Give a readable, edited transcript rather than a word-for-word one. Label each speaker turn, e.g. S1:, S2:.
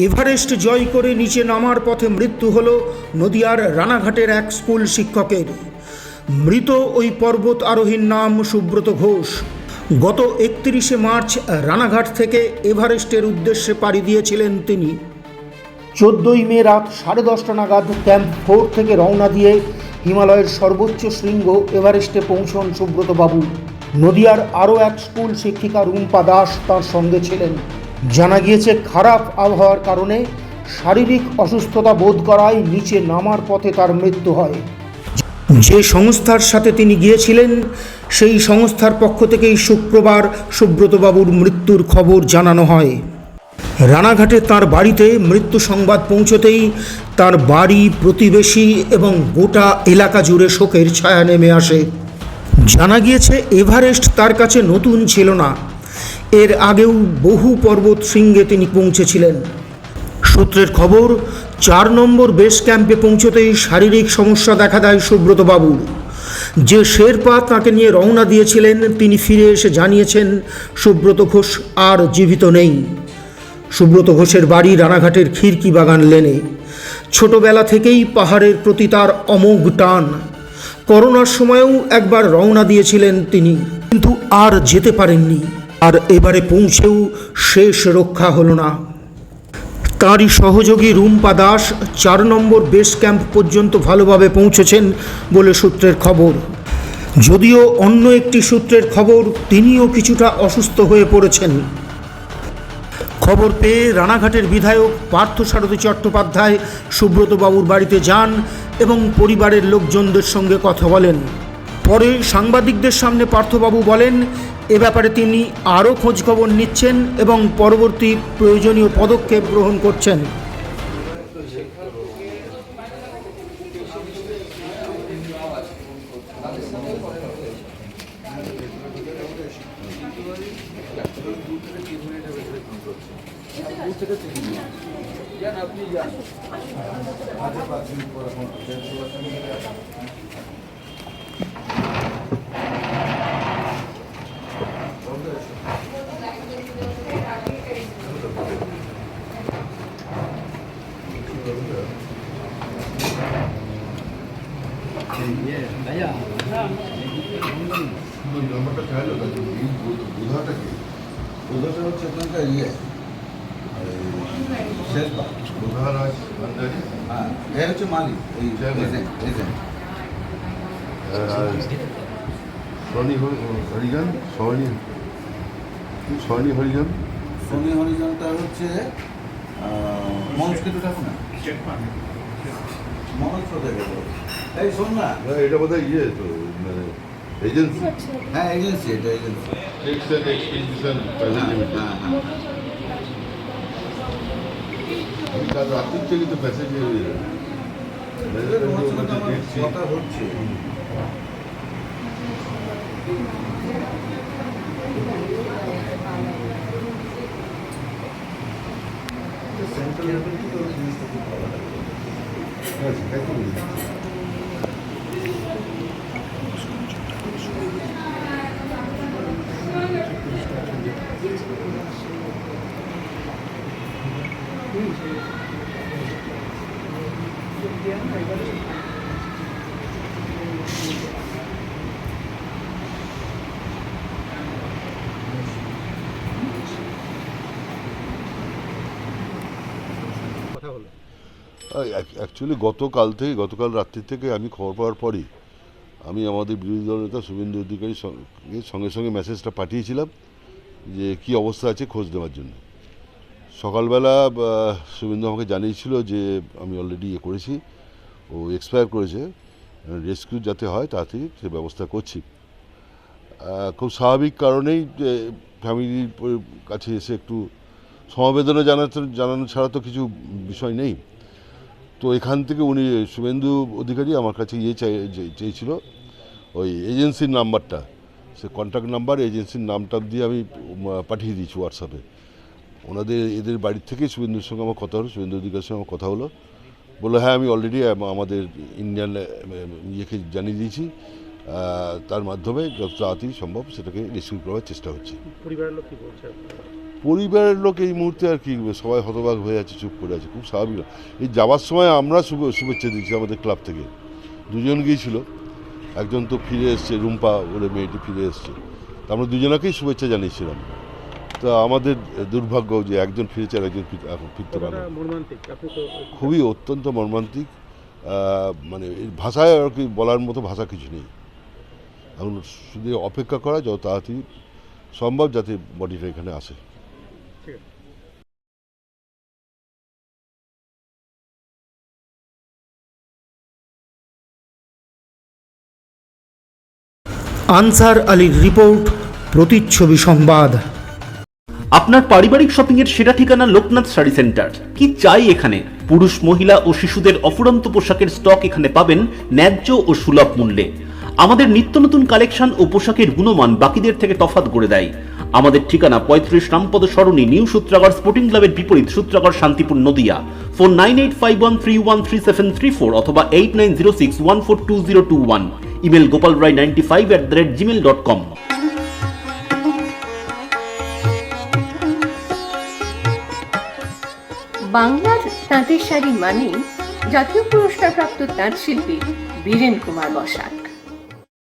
S1: Everest জয় করে নিচে নামার পথে মৃত্যু হল নদিয়ার রানাঘাটের এক স্কুল শিক্ষকের। মৃত ওই পর্বত আরোহীর নাম সুব্রত ঘোষ। গত 31শে মার্চ রানাঘাট থেকে এভারেস্টের উদ্দেশ্যে পাড়ি দিয়েছিলেন তিনি। 14ই মে রাত 10:30 নাগাদ ক্যাম্প 4 থেকে রওনা দিয়ে হিমালয়ের সর্বোচ্চ শৃঙ্গ এভারেস্টে পৌঁছন সুব্রত বাবু। নদিয়ার আরও এক স্কুল শিক্ষিকা রুম্পা দাস তার সঙ্গে ছিলেন। জানা গিয়েছে, খারাপ আবহাওয়ার কারণে শারীরিক অসুস্থতা বোধ করায় নিচে নামার পথে তার মৃত্যু হয়। যে সংস্থার সাথে তিনি গিয়েছিলেন সেই সংস্থার পক্ষ থেকেই শুক্রবার সুব্রতবাবুর মৃত্যুর খবর জানানো হয়। রানাঘাটে তার বাড়িতে মৃত্যু সংবাদ পৌঁছতেই তার বাড়ি, প্রতিবেশী এবং গোটা এলাকা জুড়ে শোকের ছায়া নেমে আসে। জানা গিয়েছে, এভারেস্ট তার কাছে নতুন ছিল না। এর আগেও বহু পর্বত শৃঙ্গে তিনি পৌঁছেছিলেন। সূত্রের খবর, 4 নম্বর বেস ক্যাম্পে পৌঁছতেই শারীরিক সমস্যা দেখা দেয় সুব্রতবাবুর। যে শেরপা তাকে নিয়ে রওনা দিয়েছিলেন তিনি ফিরে এসে জানিয়েছেন সুব্রত ঘোষ আর জীবিত নেই। সুব্রত ঘোষের বাড়ি রানাঘাটের খিড়কি বাগান লেনে। ছোটবেলা থেকেই পাহাড়ের প্রতি তার অমোঘ টান। করোনার সময়ও একবার রওনা দিয়েছিলেন তিনি, কিন্তু আর যেতে পারেননি। আর এবারে পৌঁছেও শেষ রক্ষা হলো না। তাঁরই সহযোগী রুম্পা দাস 4 নম্বর বেস ক্যাম্প পর্যন্ত ভালোভাবে পৌঁছেছেন বলে সূত্রের খবর। যদিও অন্য একটি সূত্রের খবর, তিনিও কিছুটা অসুস্থ হয়ে পড়েছেন। খবর পেয়ে রানাঘাটের বিধায়ক পার্থসারথী চট্টোপাধ্যায় সুব্রতবাবুর বাড়িতে যান এবং পরিবারের লোকজনদের সঙ্গে কথা বলেন। পরে সাংবাদিকদের সামনে পার্থবাবু বলেন, এ ব্যাপারে তিনি আরও খোঁজখবর নিচ্ছেন এবং পরবর্তী প্রয়োজনীয় পদক্ষেপ গ্রহণ করছেন।
S2: নম্বরটা চাইলো বোঝাটা কি? বোঝাটা হচ্ছে এখানকার শেষবা বোঝারাজ ভান্ডারী। হ্যাঁ, এ হচ্ছে মালিক, এই এজেন্ট। সনি হরিজন, সনি হরিজনটা হচ্ছে মনোজ কেটু ঠাকুর না, মনোজ কোথায় গেল? এই শোন না, এটা বোধহয় তো মানে এজেন্সি। হ্যাঁ, এজেন্সি, এটা agency. Tex and expedition private limited. আমি কাল রাত্রির থেকে তো মেসেজ কথা হচ্ছে। সেন্ট্রাল গভর্নমেন্ট তো জিনিসটা খুব ভালো লাগে।
S3: অ্যাকচুয়ালি গতকাল রাত্রি থেকে আমি খবর পাওয়ার পরই আমি আমাদের বিরোধী দলনেতা শুভেন্দু অধিকারীর সঙ্গে সঙ্গে মেসেজটা পাঠিয়েছিলাম যে কি অবস্থা আছে খোঁজ নেওয়ার জন্য। সকালবেলা শুভেন্দু আমাকে জানিয়েছিল যে আমি অলরেডি করেছি, ও এক্সপায়ার করেছে, রেস্কিউ যাতে হয় তাড়াতাড়ি সে ব্যবস্থা করছি। খুব স্বাভাবিক কারণেই ফ্যামিলির কাছে এসে একটু সমবেদনা জানানো ছাড়া তো কিছু বিষয় নেই। তো এখান থেকে উনি শুভেন্দু অধিকারী আমার কাছে চেয়েছিল ওই এজেন্সির নাম্বারটা, সে কন্ট্যাক্ট নাম্বার, এজেন্সির নামটা দিয়ে আমি পাঠিয়ে দিয়েছি হোয়াটসঅ্যাপে। এদের বাড়ির থেকে শুভেন্দুর সঙ্গে আমার কথা হলো, শুভেন্দু অধিকারীর সঙ্গে আমার কথা হলো। বললো হ্যাঁ আমি অলরেডি আমাদের ইন্ডিয়ান ইয়েকে জানিয়ে দিয়েছি, তার মাধ্যমে যত তাড়াতাড়ি সম্ভব সেটাকে রেস্কিউ করার চেষ্টা হচ্ছে।
S1: পরিবারের লোক কি বলছে?
S3: পরিবারের লোক এই মুহূর্তে আর কি সবাই হতবাক হয়ে আছে, চুপ করে আছে, খুব স্বাভাবিক। এই যাওয়ার সময় আমরা শুভেচ্ছা দিচ্ছি আমাদের ক্লাব থেকে, দুজন গিয়েছিল, একজন তো ফিরে এসছে, রুম্পা বলে মেয়েটি ফিরে এসছে, তা আমরা দুজনকেই শুভেচ্ছা জানিয়েছিলাম। তা আমাদের দুর্ভাগ্য যে একজন ফিরেছে আর একজন এখন ফিরতে পারে। খুবই অত্যন্ত মর্মান্তিক, মানে এই ভাষায় আর কি বলার মতো ভাষা কিছু নেই। এখন শুধু অপেক্ষা করা যত তাড়াতাড়ি সম্ভব যাতে বডিটা এখানে আসে।
S1: আনসার আলীর রিপোর্ট, প্রতিচ্ছবি সংবাদ।
S4: আপনার পারিবারিক শপিং এর সেরা ঠিকানা লোকনাথ শাড়ি সেন্টার। কি চাই এখানে? পুরুষ, মহিলা ও শিশুদের অফুরন্ত পোশাকের স্টক এখানে পাবেন ন্যায্য ও সুলভ মূল্যে। আমাদের নিত্য নতুন কালেকশন ও পোশাকের গুণমান বাকিদের থেকে তফাৎ করে দেয়। আমাদের ঠিকানা 35 রামপদ সরণি, নিউ সূত্রাগড় স্পোর্টিং ক্লাবের বিপরীত, সূত্রাগড়, শান্তিপুর, নদিয়া। ফোন 9851313734 অথবা 8906142021। Email gopalrai95@gmail.com।
S5: বাংলার তাঁতের শাড়ি মানেই জাতীয় পুরস্কারপ্রাপ্ত তাঁত শিল্পী বীরেন কুমার বসাক।